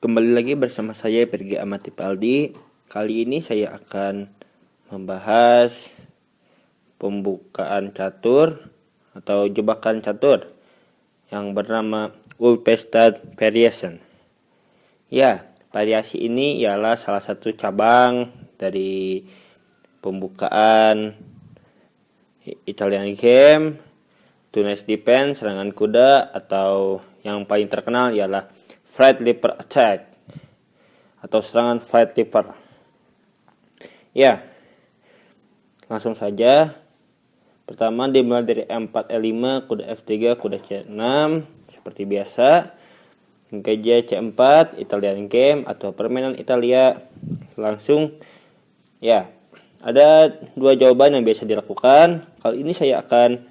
Kembali lagi bersama saya Pergi Amati Paldi. Kali ini saya akan membahas pembukaan catur atau jebakan catur yang bernama Ulpestad Variation. Ya, variasi ini ialah salah satu cabang dari pembukaan Italian Game, Tunis Defense, serangan kuda, atau yang paling terkenal ialah Flight Leaper Attack atau serangan Flight Leaper. Ya, langsung saja. Pertama dimulai dari E4, E5, kuda F3, kuda C6 seperti biasa. Gajah C4, Italian Game atau permainan Italia. Langsung ya, ada dua jawaban yang biasa dilakukan. Kali ini saya akan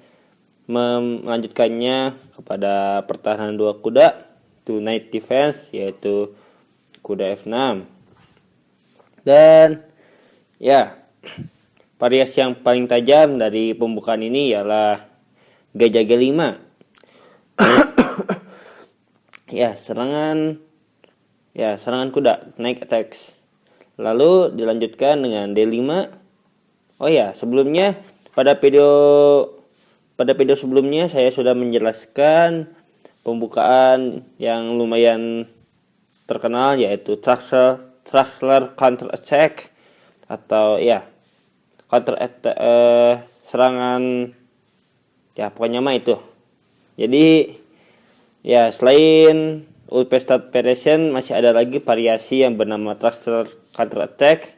melanjutkannya kepada pertahanan dua kuda, Night Defense, yaitu kuda F6. Dan ya, variasi yang paling tajam dari pembukaan ini ialah gajah G5. serangan kuda, Night Attacks. Lalu dilanjutkan dengan D5. Oh ya, sebelumnya pada video sebelumnya saya sudah menjelaskan pembukaan yang lumayan terkenal, yaitu Traxler Counter Attack atau ya counter attack, serangan ya pokoknya mah itu. Jadi ya, selain Ulpestad Variation masih ada lagi variasi yang bernama Traxler Counter Attack,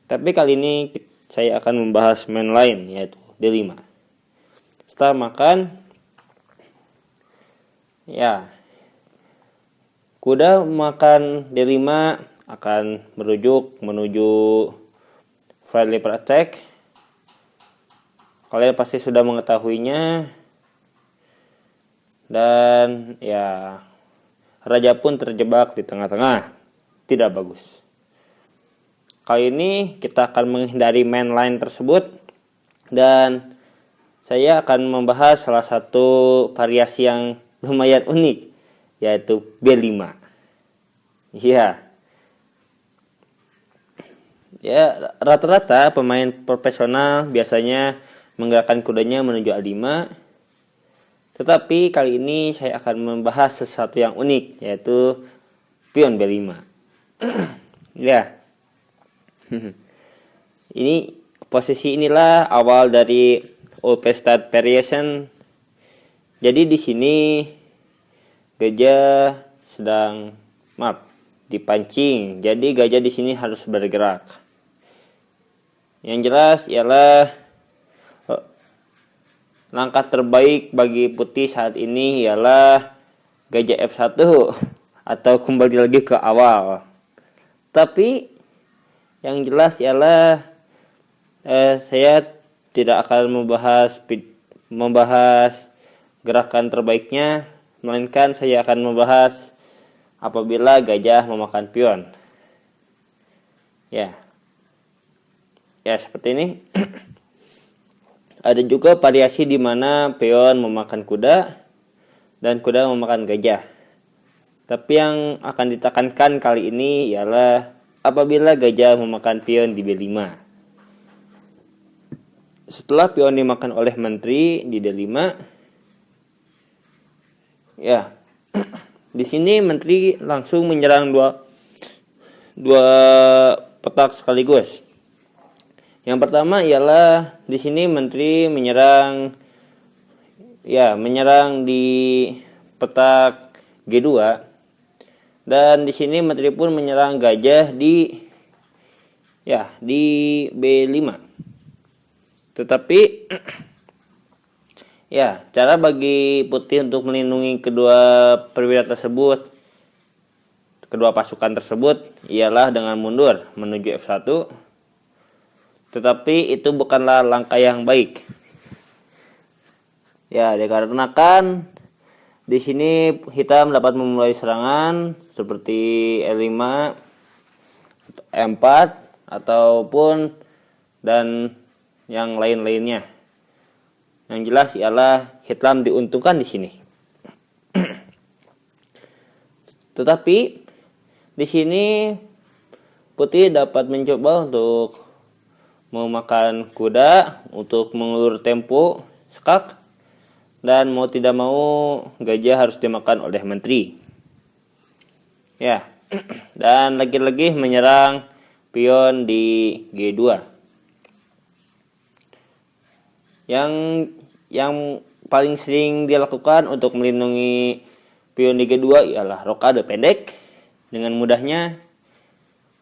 tapi kali ini saya akan membahas mainline, yaitu D5. Setelah makan, ya, kuda makan D5 akan menuju Flight Leaper Attack. Kalian pasti sudah mengetahuinya. Dan ya, raja pun terjebak di tengah-tengah. Tidak bagus. Kali ini kita akan menghindari mainline tersebut, dan saya akan membahas salah satu variasi yang lumayan unik, yaitu B5. Ya, rata-rata pemain profesional biasanya menggerakkan kudanya menuju A5. Tetapi kali ini saya akan membahas sesuatu yang unik, yaitu pion B5. Ya. Posisi inilah awal dari Ulpestad Variation. Jadi di sini gajah sedang dipancing. Jadi gajah di sini harus bergerak. Yang jelas ialah langkah terbaik bagi putih saat ini ialah gajah F1 atau kembali lagi ke awal. Tapi yang jelas ialah saya tidak akan membahas gerakan terbaiknya, melainkan saya akan membahas apabila gajah memakan pion. Ya, seperti ini. Ada juga variasi di mana pion memakan kuda dan kuda memakan gajah. Tapi yang akan ditekankan kali ini ialah apabila gajah memakan pion di B5. Setelah pion dimakan oleh menteri di D5, ya, di sini menteri langsung menyerang dua petak sekaligus. Yang pertama ialah di sini menteri menyerang di petak G2, dan di sini menteri pun menyerang gajah di B5. Tetapi ya, cara bagi putih untuk melindungi kedua pasukan tersebut ialah dengan mundur menuju F1. Tetapi itu bukanlah langkah yang baik. Ya, dikarenakan di sini hitam dapat memulai serangan seperti E5, E4 ataupun dan yang lain-lainnya. Yang jelas ialah hitam diuntungkan di sini. Tetapi Di sini putih dapat mencoba untuk memakan kuda untuk mengulur tempo skak, dan mau tidak mau gajah harus dimakan oleh menteri. Ya. Dan lagi-lagi menyerang pion di G2. Yang paling sering dilakukan untuk melindungi pion di G2 ialah rokade pendek dengan mudahnya.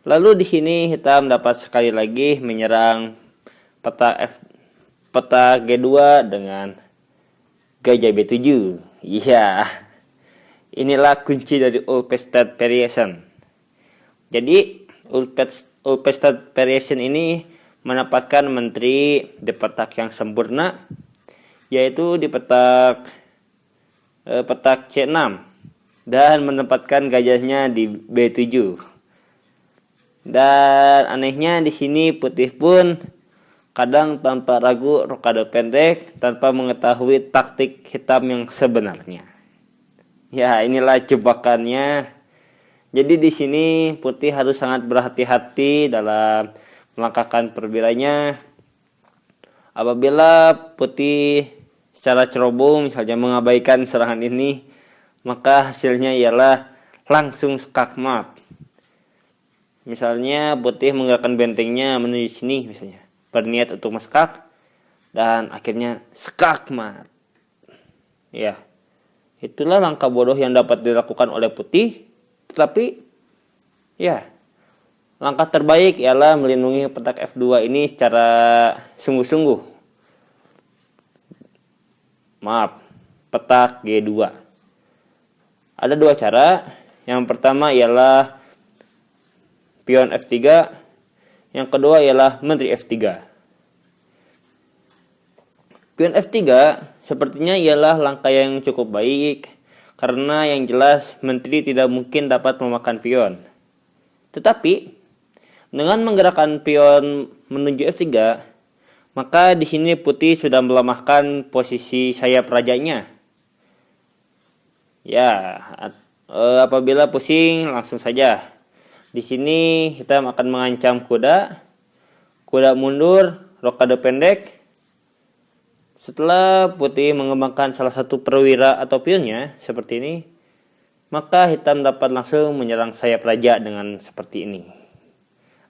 Lalu di sini hitam dapat sekali lagi menyerang peta G2 dengan gajah B7. Iya. Inilah kunci dari Ulpestad Variation. Jadi Ulpestad Variation ini menempatkan menteri di petak yang sempurna, yaitu di petak C6, dan menempatkan gajahnya di B7. Dan anehnya di sini putih pun kadang tanpa ragu rokade pendek tanpa mengetahui taktik hitam yang sebenarnya. Ya, inilah jebakannya. Jadi di sini putih harus sangat berhati-hati dalam melangkahkan perwiranya. Apabila putih secara ceroboh misalnya mengabaikan serangan ini, maka hasilnya ialah langsung skakmat. Misalnya putih menggerakkan bentengnya menuju sini misalnya, berniat untuk meskak, dan akhirnya skakmat. Ya. Itulah langkah bodoh yang dapat dilakukan oleh putih. Tetapi ya, langkah terbaik ialah melindungi petak F2 ini secara sungguh-sungguh. Maaf, petak G2. Ada dua cara. Yang pertama ialah pion F3. Yang kedua ialah menteri F3. Pion F3 sepertinya ialah langkah yang cukup baik, karena yang jelas menteri tidak mungkin dapat memakan pion. Tetapi dengan menggerakkan pion menuju F3, maka di sini putih sudah melemahkan posisi sayap rajanya. Ya, apabila pusing langsung saja. Di sini hitam akan mengancam kuda mundur, rokade pendek. Setelah putih mengembangkan salah satu perwira atau pionnya seperti ini, maka hitam dapat langsung menyerang sayap raja dengan seperti ini,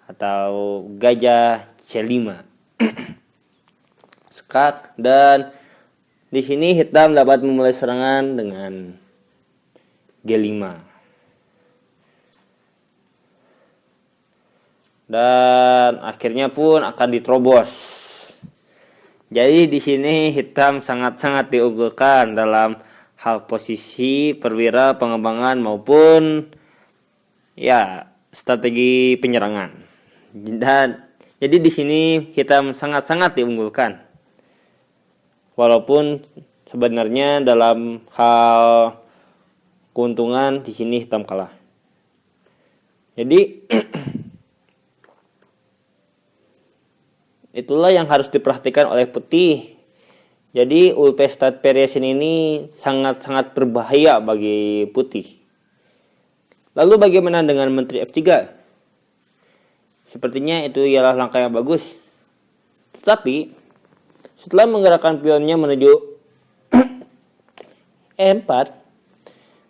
atau gajah C5. Skak, dan di sini hitam dapat memulai serangan dengan G5. Dan akhirnya pun akan diterobos. Jadi di sini hitam sangat-sangat diunggulkan dalam hal posisi, perwira, pengembangan maupun ya strategi penyerangan. Dan jadi di sini hitam sangat-sangat diunggulkan. Walaupun sebenarnya dalam hal keuntungan di sini hitam kalah. Jadi itulah yang harus diperhatikan oleh putih. Jadi Ulpestad Variation ini sangat-sangat berbahaya bagi putih. Lalu bagaimana dengan menteri F3? Sepertinya itu ialah langkah yang bagus. Tetapi setelah menggerakkan pionnya menuju E4,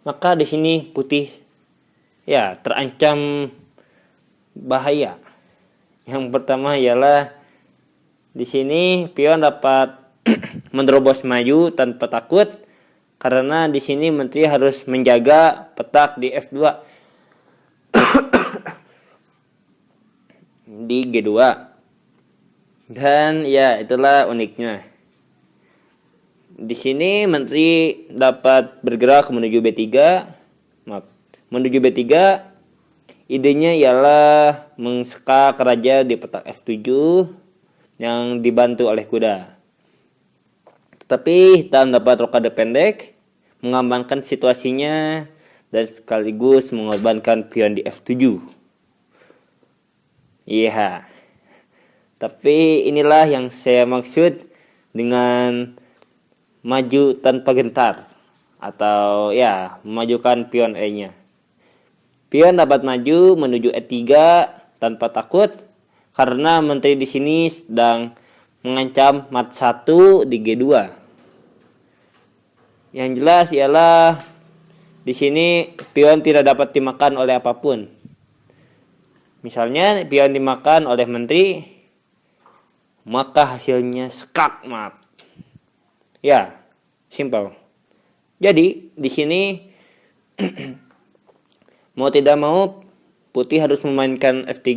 maka di sini putih ya terancam bahaya. Yang pertama ialah di sini pion dapat menerobos maju tanpa takut, karena di sini menteri harus menjaga petak di F2 di G2. Dan ya itulah uniknya. Di sini menteri dapat bergerak menuju B3. Menuju B3, idenya ialah mengskak raja di petak F7 yang dibantu oleh kuda. Tetapi hitam dapat rokade pendek, mengamankan situasinya, dan sekaligus mengorbankan pion di F7. Iya. Tapi inilah yang saya maksud dengan maju tanpa gentar, atau ya memajukan pion E-nya. Pion dapat maju menuju E3 tanpa takut karena menteri di sini sedang mengancam mat 1 di G2. Yang jelas ialah di sini pion tidak dapat dimakan oleh apapun. Misalnya pion dimakan oleh menteri, maka hasilnya skak mat. Ya, simple. Jadi di sini mau tidak mau putih harus memainkan F3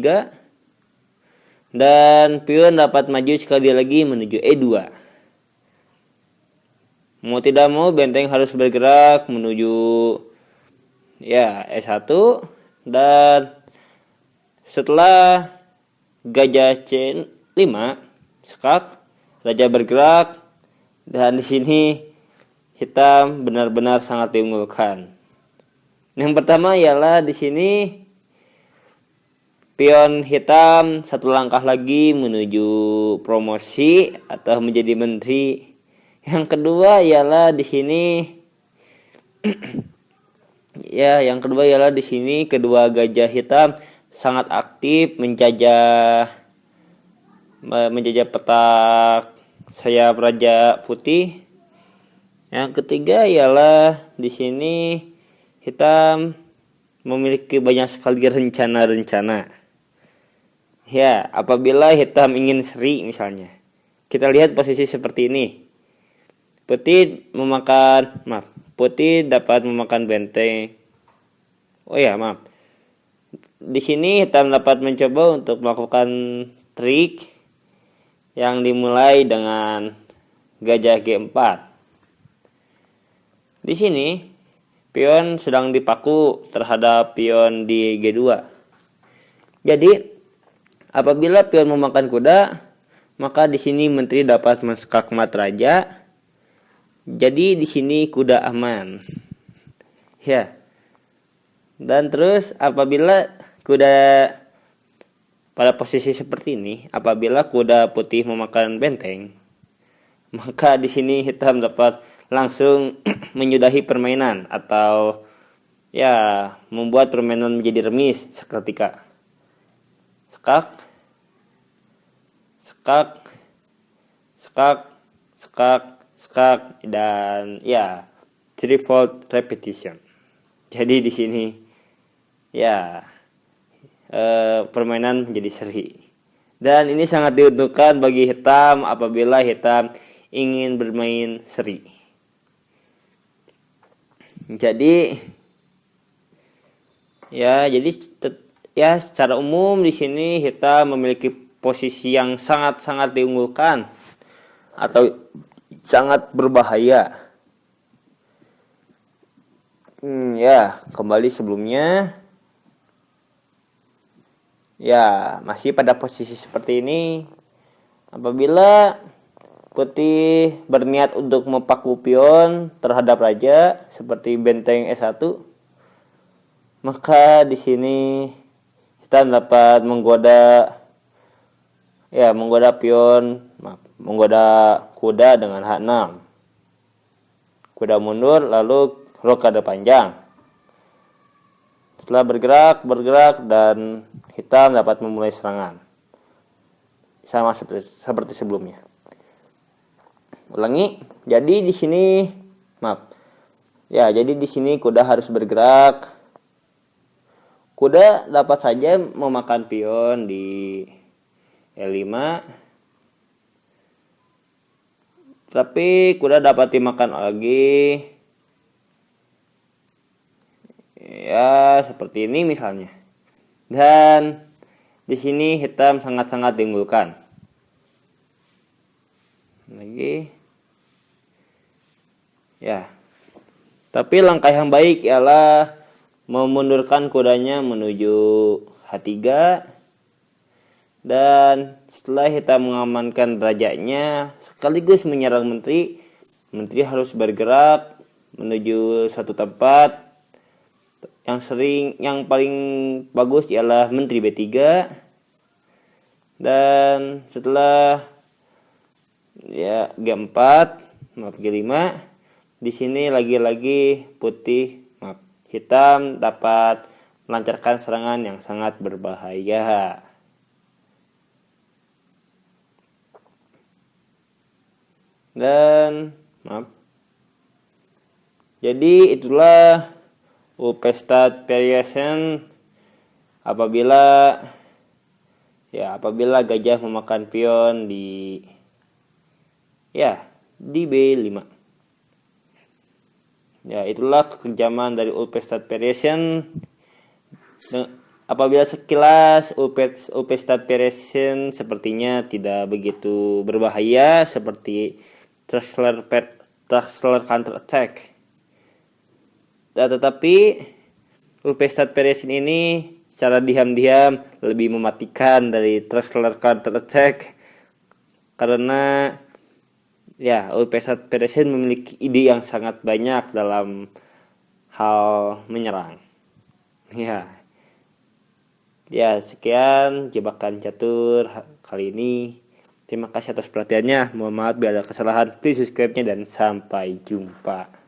dan pion dapat maju sekali lagi menuju E2. Mau tidak mau benteng harus bergerak menuju E1 dan setelah gajah C5 skak, raja bergerak dan di sini hitam benar-benar sangat diunggulkan. Yang pertama ialah di sini pion hitam satu langkah lagi menuju promosi atau menjadi menteri. Yang kedua ialah di sini kedua gajah hitam sangat aktif menjajah petak sayap raja putih. Yang ketiga ialah di sini hitam memiliki banyak sekali rencana-rencana. Ya, apabila hitam ingin seri misalnya. Kita lihat posisi seperti ini. Putih dapat memakan benteng. Di sini hitam dapat mencoba untuk melakukan trik yang dimulai dengan gajah G4. Di sini pion sedang dipaku terhadap pion di G2. Jadi apabila pion memakan kuda, maka di sini menteri dapat menskak mat raja. Jadi di sini kuda aman. Ya. Dan terus apabila kuda pada posisi seperti ini, apabila kuda putih memakan benteng, maka di sini hitam dapat langsung menyudahi permainan atau membuat permainan menjadi remis seketika. Skak, dan threefold repetition. Jadi di sini permainan menjadi seri. Dan ini sangat diuntungkan bagi hitam apabila hitam ingin bermain seri. Jadi secara umum di sini hitam memiliki posisi yang sangat-sangat diunggulkan atau sangat berbahaya. Kembali sebelumnya. Masih pada posisi seperti ini. Apabila putih berniat untuk mempaku pion terhadap raja seperti benteng E1, maka di sini hitam dapat menggoda kuda dengan H6. Kuda mundur lalu rokade panjang. Setelah bergerak dan hitam dapat memulai serangan. Sama seperti sebelumnya. Ulangi. Jadi di sini kuda harus bergerak. Kuda dapat saja memakan pion di E5. Tapi kuda dapat dimakan lagi. Seperti ini misalnya. Dan di sini hitam sangat-sangat diunggulkan. Lagi. Tapi langkah yang baik ialah memundurkan kudanya menuju H3. Dan setelah hitam mengamankan rajanya sekaligus menyerang menteri harus bergerak menuju satu tempat. Yang paling bagus ialah menteri B3. Dan setelah G4, G5, di sini lagi-lagi hitam dapat melancarkan serangan yang sangat berbahaya. Dan jadi itulah Ulpestad variation apabila gajah memakan pion di B5. Ya, itulah kekejaman dari Ulpestad variation. Apabila sekilas Ulpestad variation sepertinya tidak begitu berbahaya seperti Trussler counter attack. Tetapi Ulpestad variation ini secara diam-diam lebih mematikan dari Trussler counter attack karena Ulpestad variation memiliki ide yang sangat banyak dalam hal menyerang. Sekian jebakan catur kali ini. Terima kasih atas perhatiannya. Mohon maaf bila ada kesalahan. Please subscribe-nya dan sampai jumpa.